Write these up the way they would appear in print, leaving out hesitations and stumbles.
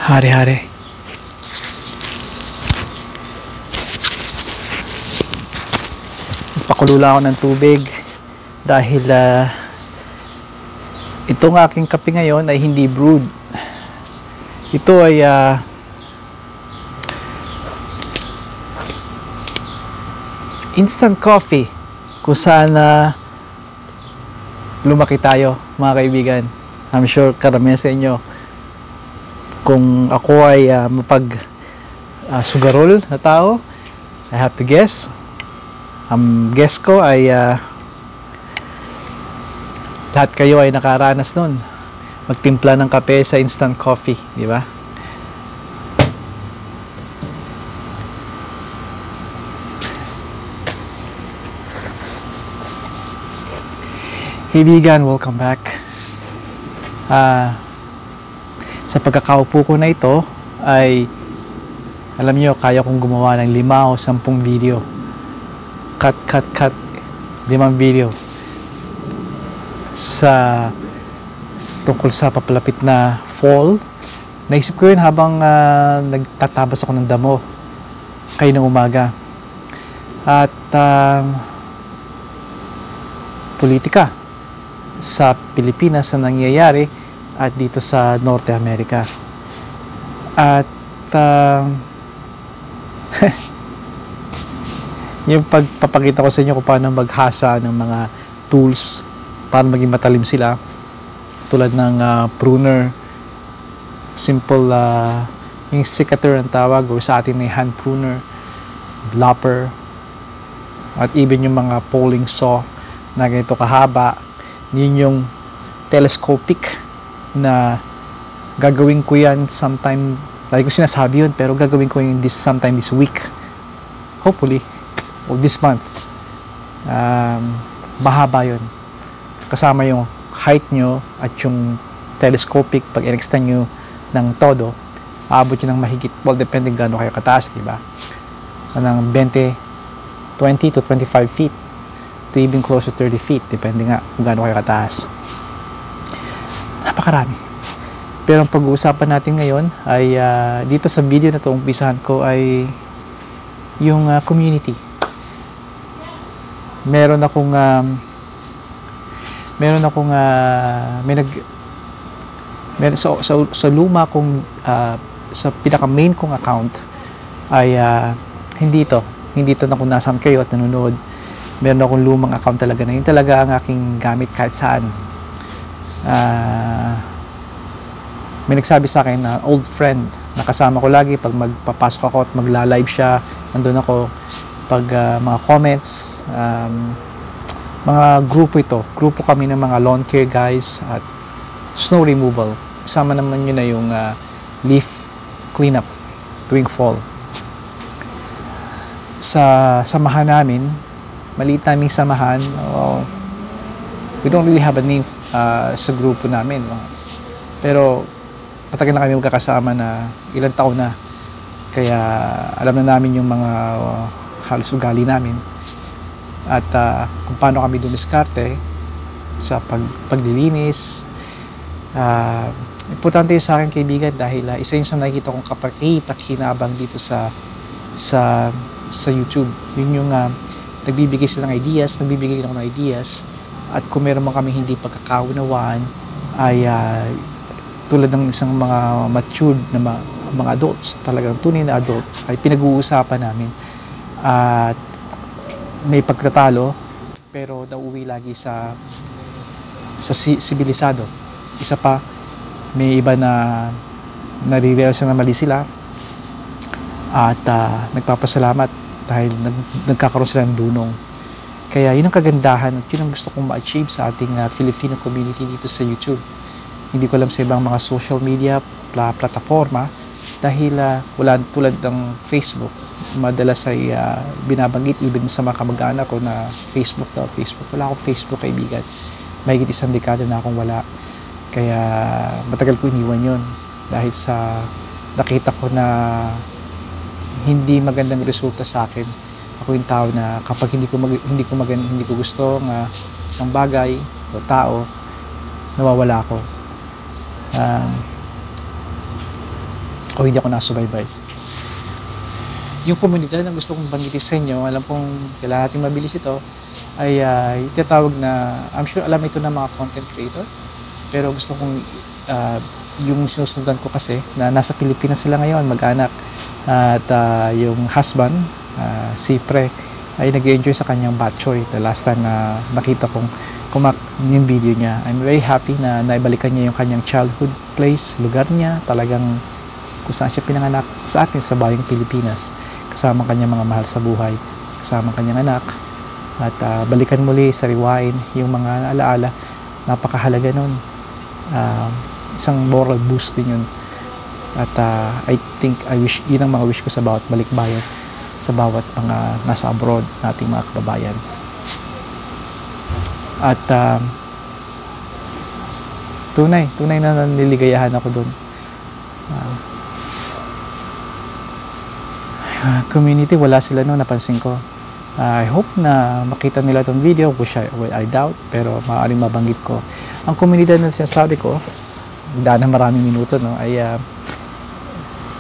Hari-hari. Pakulo lang ako ng tubig dahil itong aking kape ngayon ay hindi brewed. Ito ay instant coffee kung saan lumaki tayo, mga kaibigan. I'm sure karamihan sa inyo, kung ako ay sugarol na tao, I have to guess. Guess ko ay lahat kayo ay nakaranas nun magtimpla ng kape sa instant coffee, di ba? Kaibigan, welcome back. Sa pagkakaupo ko na ito ay alam nyo, kaya kong gumawa ng 5 o 10 video. Cut 5 video tungkol sa papalapit na fall. Naisip ko yun habang nagtatabas ako ng damo kayo ng umaga. At politika sa Pilipinas na nangyayari at dito sa Norte America. At yung pagpapakita ko sa inyo kung paano maghasa ng mga tools para maging matalim sila, tulad ng pruner, simple yung secateur ang tawag, o sa atin ay hand pruner, lopper, at even yung mga polling saw na ganito kahaba. Yun yung telescopic na gagawin ko yan sometime, lagi ko sinasabi yun, pero gagawin ko yun sometime this week, hopefully, or this month. Mahaba yun, kasama yung height nyo at yung telescopic. Pag in-extend nyo ng todo, aabot nyo ng mahigit, well, depende gano'n kayo kataas, diba? Ng 20 to 25 feet to even close to 30 feet, depende nga kung gano'n kayo kataas. Napakarami. Pero ang pag-uusapan natin ngayon ay dito sa video na ito, umpisahan ko ay yung community. Meron akong sa luma kong sa pinaka main kong account ay hindi ito na kung nasaan kayo at nanonood. Meron akong lumang account talaga na yun talaga ang aking gamit kahit saan. May nagsabi sa akin na old friend, nakasama ko lagi pag magpapasok ako at magla-live siya, nandun ako. Pag mga comments, mga grupo kami ng mga lawn care guys at snow removal. Kasama naman yun na yung leaf cleanup tuwing fall. Sa samahan namin, maliit naming samahan, we don't really have a name sa grupo namin, pero matagal na kami magkakasama na ilang taon na, kaya alam na namin yung mga halos ugali namin at kung paano kami dumiskarte sa paglilinis. Importante yun sa akin, kaibigan, dahil isa yun sa nakikita kong kapakipakinabang dito sa YouTube. Yun yung nagbibigay sila ng ideas, nagbibigay ako ng ideas, at kung meron man kami hindi pagkakaunawaan ay tulad ng isang mga matured na mga adults, talagang tunay na adult, ay pinag-uusapan namin at may pagtatalo pero nauwi lagi sa sibilisado. Isa pa, may iba na nare-realize na mali sila at nagpapasalamat dahil nagkakaroon sila ng dunong. Kaya yun ang kagandahan at yun ang gusto kong ma-achieve sa ating Filipino community dito sa YouTube. Hindi ko alam sa ibang mga social media plataforma dahil wala tulad ng Facebook. Madalas ay binabanggit even sa mga kamag-anak ko na Facebook. Wala akong Facebook, kaibigan. Mahigit 1 dekada na akong wala. Kaya matagal ko iniwan yun dahil sa nakita ko na hindi magandang resulta sa akin. Ako yung tao na kapag hindi ko gusto ng isang bagay o tao, nawawala ako. o hindi ako nasubaybay. Yung komunidad na gusto kong banggitin sa inyo, alam pong kailangan natin mabilis ito, ay itatawag na, I'm sure alam ito ng mga content creator, pero gusto kong yung sinusundan ko kasi na nasa Pilipinas sila ngayon, mag-anak, at yung husband, si Pre, ay nag-enjoy sa kanyang batchoy. The last time na nakita kong yung video niya, I'm very happy na naibalikan niya yung kanyang childhood place, lugar niya, talagang kung saan siya pinanganak sa atin sa bayang Pilipinas, kasama kanyang mga mahal sa buhay, kasama kanyang anak, at balikan muli sa rewind yung mga alaala. Napakahalaga nun, isang moral boost din yun, at I think yun ang mga wish ko sa bawat balikbayan, sa bawat mga nasa abroad nating mga kababayan. At tunay na nililigayahan ako doon. Community, wala sila noon, napansin ko. I hope na makita nila itong video, which I doubt, pero maaaring mabanggit ko. Ang komunidad na sinasabi ko, daan na maraming minuto, no, ay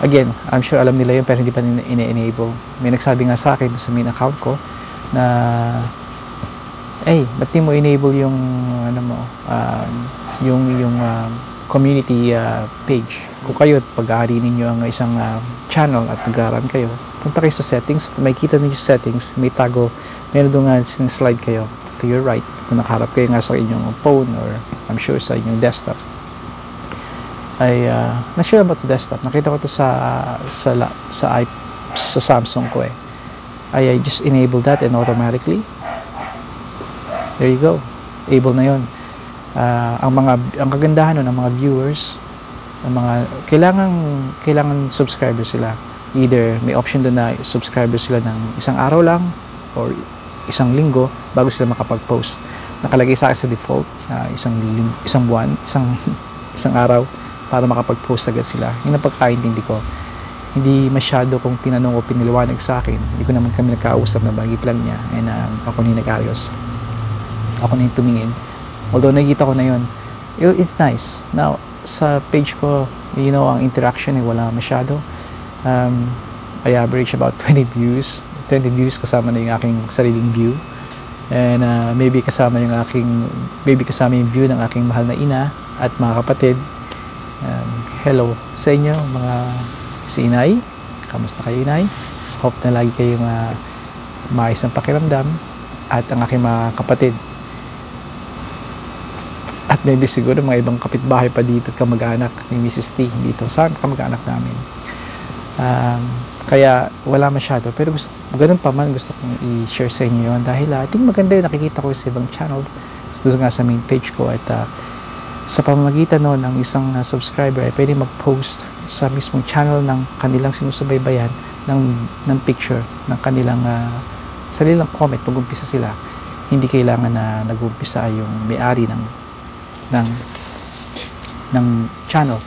again, I'm sure alam nila yun, pero hindi pa ine-enable. May nagsabi nga sa akin sa main account ko na ba't di mo enable yung community page? Kung kayo pag-aari ninyo ang isang channel at nag-aaral kayo, punta kayo sa settings, at makikita ninyo sa settings, may tago, meron doon nga slide kayo to your right kung nakaharap kayo nga sa inyong phone or I'm sure sa inyong desktop. Not sure about the desktop, nakita ko to sa Samsung ko I just enable that and automatically there you go, able na yun. Ang kagandahan nun, ng mga viewers, ang mga kailangan subscriber sila. Either may option doon na subscriber sila ng isang araw lang or isang linggo bago sila makapag-post. Nakalagay sa akin sa default isang buwan, isang araw para makapag-post agad sila. Yung napagkaintindi ko, hindi masyado kung tinanong o piniliwanag sa akin. Hindi ko naman kami nagkausap na bagay plan niya, and ako na yung nag-ayos. Ako na yung tumingin. Although nakikita ko na yun, it's nice. Now, sa page ko, ang interaction wala masyado. I average about 20 views kasama na yung aking sariling view. And maybe kasama yung view ng aking mahal na ina at mga kapatid. Hello sa inyo, si Inay. Kamusta kayo, Inay? Hope na lagi kayong maayos ng pakiramdam, at ang aking mga kapatid. At maybe siguro mga ibang kapitbahay pa dito, kamag-anak ni Mrs. T dito, saan kamag-anak namin. Kaya wala masyado, pero ganun pa man, gusto kong i-share sa inyo yun dahil I think maganda yung nakikita ko sa ibang channel, doon nga sa main page ko, at sa pamamagitan noon ng isang subscriber ay pwede mag-post sa mismong channel ng kanilang sinusubaybayan ng picture ng kanilang sarilang comment pag-umpisa sila. Hindi kailangan na nag-umpisa yung may-ari ng channel.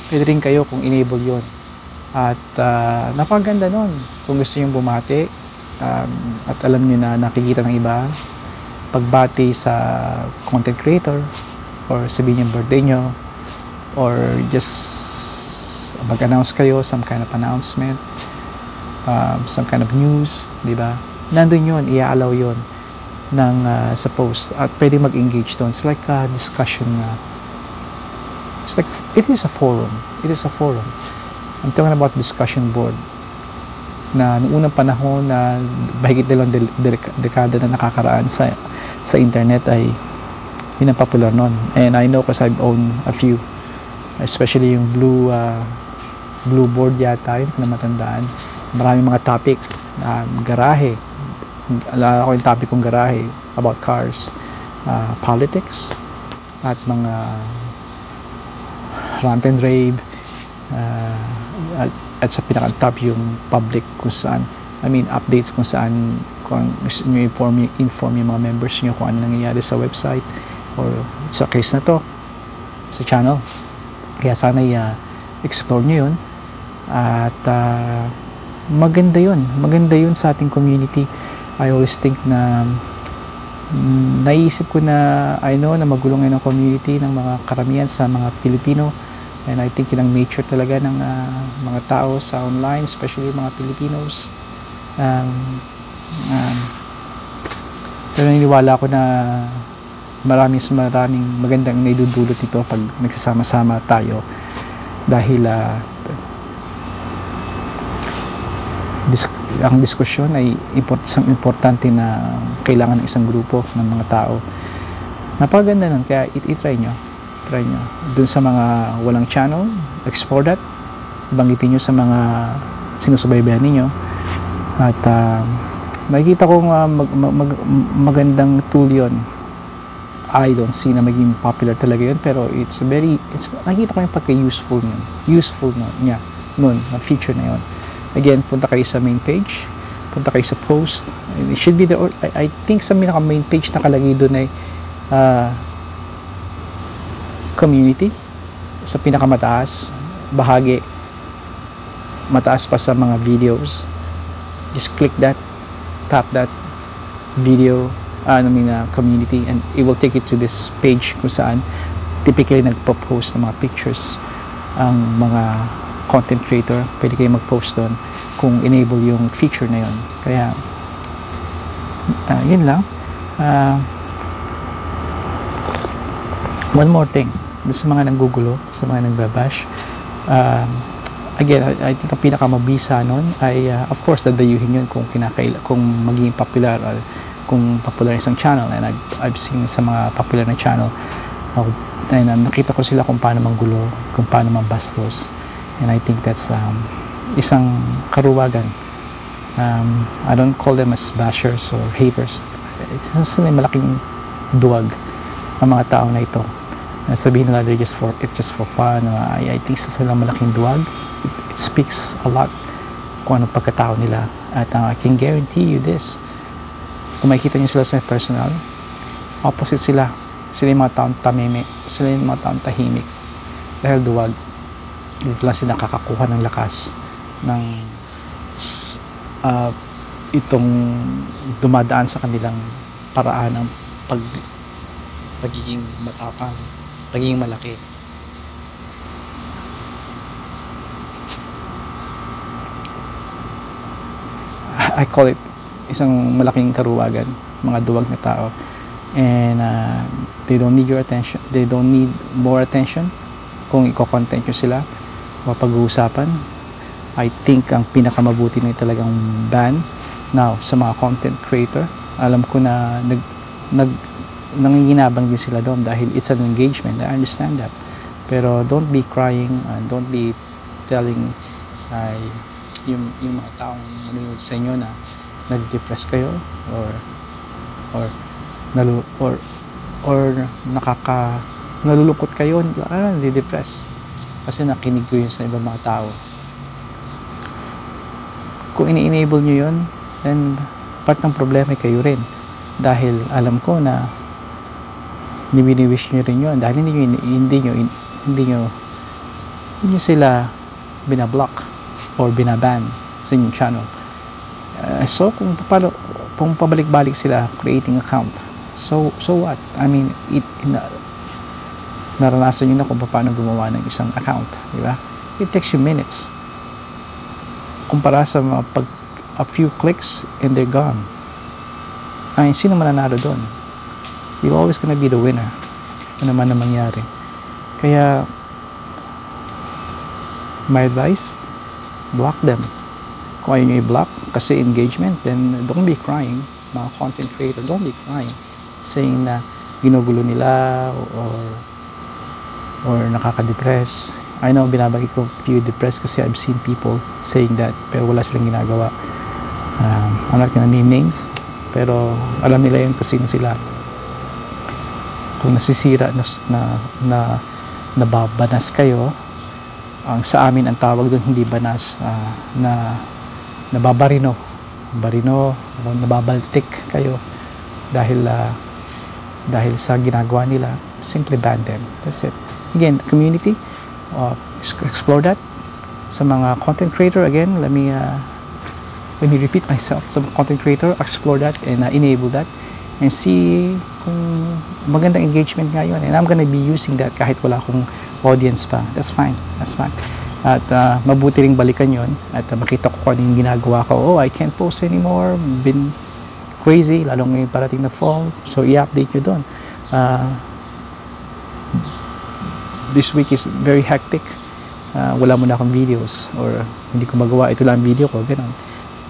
Pwede rin kayo kung enable yon. At napaganda nun kung gusto nyo bumati, at alam nyo na nakikita ng iba, pagbati sa content creator, or sabihin yung birthday nyo, or just mag-announce kayo, some kind of announcement, some kind of news, di ba? Nandun yun, i-allow yun sa post, at pwede mag-engage doon. It's like a discussion. It is a forum. I'm talking about discussion board na noong unang panahon na mahigit dalawang dekada na nakakaraan sa internet ay yun ang popular nun. And I know because I've owned a few, especially yung blue board yata yun na matandaan. Maraming mga topic, garahe, alala ko yung topic kong garahe, about cars, politics, at mga rant and rave, at sa pinaka-top yung public kung saan, updates kung saan, kung gusto nyo inform yung mga members nyo kung ano nangyayari sa website or sa case na to, sa channel. Kaya sana i-explore nyo yun, at maganda yun sa ating community. I always think na naisip ko na I know na magulong yun ang community ng mga karamihan sa mga Pilipino, And I think yun ang nature talaga ng mga tao sa online, especially mga Filipinos. Pero naniniwala ako na maraming magandang naidudulot nito pag nagsasama-sama tayo, dahil ang diskusyon ay isang importante na kailangan ng isang grupo ng mga tao. Napakaganda nun, kaya i-try nyo dun sa mga walang channel, explore that, banggitin nyo sa mga sinusubaybayan ninyo, at makikita kong magandang tool yun. I don't see na maging popular talaga yun, pero nakikita ko yung pagka-useful nun, na feature na yun. Again, punta kayo sa main page, punta kayo sa post. It should be I think sa main page nakalagay doon ay community, sa pinakamataas bahagi, mataas pa sa mga videos. Just click that, tap that video, community, and it will take you to this page kung saan typically nagpo-post ng mga pictures ang mga content creator. Pwede kayo mag-post doon kung enable yung feature na yun. Kaya yun lang. One more thing, sa mga nanggugulo, sa mga nagbabash, again, I think ang pinakamabisa nun ay of course dadayuhin yun kung magiging popular, or kung popular isang channel. And I've seen sa mga popular na channel, nakita ko sila kung paano manggulo, kung paano mambastos, and I think that's isang karuwagan. I don't call them as bashers or haters. May malaking duwag ang mga tao na ito. Sabihin nila it's just for fun. I think sa silang malaking duwag. It speaks a lot kung anong pagkatao nila. At I can guarantee you this, kung makikita niyo sila sa personal, opposite sila. Sila yung mga taong tamimi, sila yung mga taong tahimik, dahil duwag. Dito lang sila nakakakuha ng lakas ng itong dumadaan sa kanilang paraan ng pagiging matapang, pagiging malaki. I call it isang malaking karuwagan, mga duwag na tao, and they don't need your attention, they don't need more attention. Kung i-content nyo sila o pag-uusapan, I think ang pinakamabuti na talagang ban. Now, sa mga content creator, alam ko na nanginginabang din sila doon dahil it's an engagement. I understand that. Pero don't be crying and don't be telling yung mga taong nanonood sa inyo na nag-depress kayo or nalulungkot kayo, nadi-depress kasi nakinig ko yun sa ibang mga tao. Kung ini-enable nyo yun, then part ng problema kayo rin, dahil alam ko na nibini-wish nyo rin yun dahil hindi nyo sila binablock or binaban sa inyong channel. So kung pabalik-balik sila creating account, so what? I mean, naranasan nyo na kung paano gumawa ng isang account, di ba? It takes you minutes kumpara sa a few clicks and they're gone. Ay, sino mananalo doon? You're always gonna be the winner, ano naman na mangyari. Kaya my advice, block them. Kung ayaw nyo i-block kasi engagement, then don't be crying. Mga content creator, don't be crying saying na ginugulo nila or nakaka-depress. I know binabagi ko few depressed kasi I've seen people saying that, pero wala silang ginagawa. I'm not gonna name names, pero alam nila yun kung sino sila. Kung nasisira na nababanas kayo, ang sa amin ang tawag doon hindi banas, na nababarino, nababaltik kayo dahil sa ginagawa nila, simply ban them. That's it. Again, community, explore that. Sa mga content creator, again, let me repeat myself. Sa content creator, explore that and enable that and see kung magandang engagement nga yun. And I'm gonna be using that kahit wala akong audience pa. That's fine. That's fine. At mabuti ring balikan yon at makita ko kung ano yung ginagawa ko. Oh, I can't post anymore. Been crazy, lalong ngayon parating na fall. So, i-update nyo doon. This week is very hectic. Wala muna akong videos or hindi ko magawa. Ito lang ang video ko. Ganun.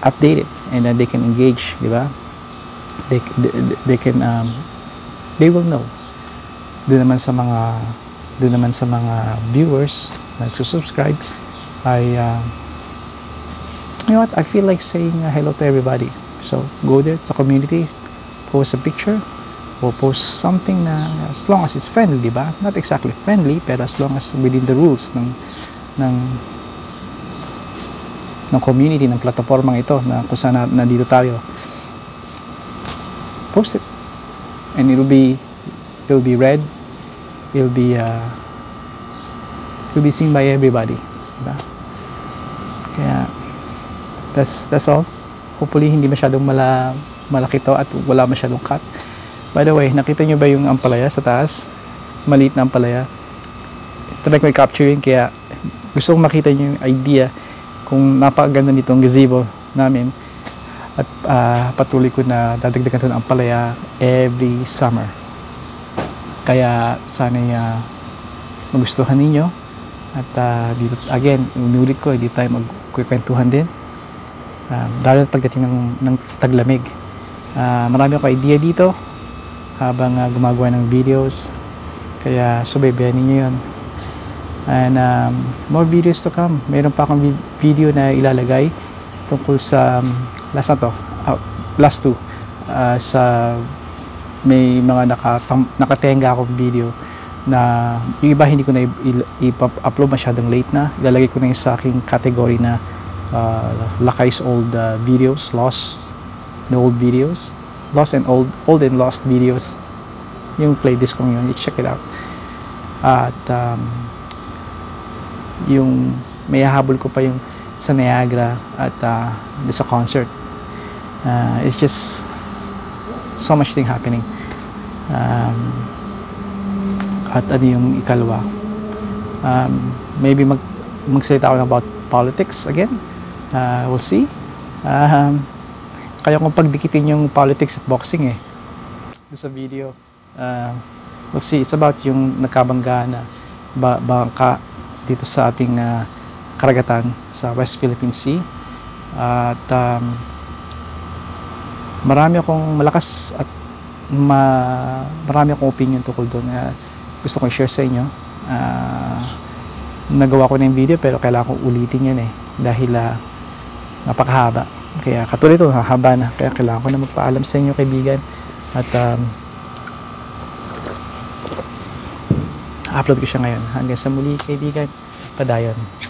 Update it. And then they can engage. Di ba? They can, they will know. Doon naman sa mga viewers na subscribe, you know what, I feel like saying hello to everybody. So go there sa community, post a picture or post something na as long as it's friendly, di ba? Not exactly friendly, pero as long as within the rules ng community, ng platformang ito na kung saan nandito tayo. Post it and it'll be read, it'll be seen by everybody, diba? Kaya that's all. Hopefully hindi masyadong malaki to at wala masyadong cut. By the way, nakita nyo ba yung ampalaya sa taas? Maliit na ampalaya. Try ko i-capture yun, kaya gusto kong makita nyo yung idea kung napakaganda nitong gazebo namin. At patuloy ko na dadagdagan ito ng ampalaya every summer. Kaya sana'y magustuhan ninyo. At dito, again, unulit ko, hindi tayo magkukwentuhan din. Dahil pagdating ng taglamig. Marami akong idea dito habang gumagawa ng videos. Kaya subaybayan ninyo yun. And more videos to come. Mayroon pa akong video na ilalagay tungkol sa last two. Sa may mga nakatenga akong video na yung iba hindi ko na i-upload, masyadong late na. Ilalagay ko na yung sa aking category na Lakay's old videos, lost and old videos, lost and old and lost videos. Yung playlist kong yun, check it out. At yung may hahabol ko pa yung sa Niagara at sa concert. It's just so much thing happening. At ano yung ikalwa, maybe magsalita ako about politics again. We'll see. Kaya kung pagdikitin yung politics at boxing sa video. We'll see. It's about yung nagkabangga na bangka dito sa ating karagatan sa West Philippine Sea. At marami akong malakas at marami akong opinion tungkol doon. Gusto kong share sa inyo. Nagawa ko na yung video pero kailangan kong ulitin yan dahil napakahaba. Kaya katulad ito, haba na. Kaya kailangan ko na magpaalam sa inyo, kaibigan. At upload ko siya ngayon. Hanggang sa muli, kaibigan. Padayon.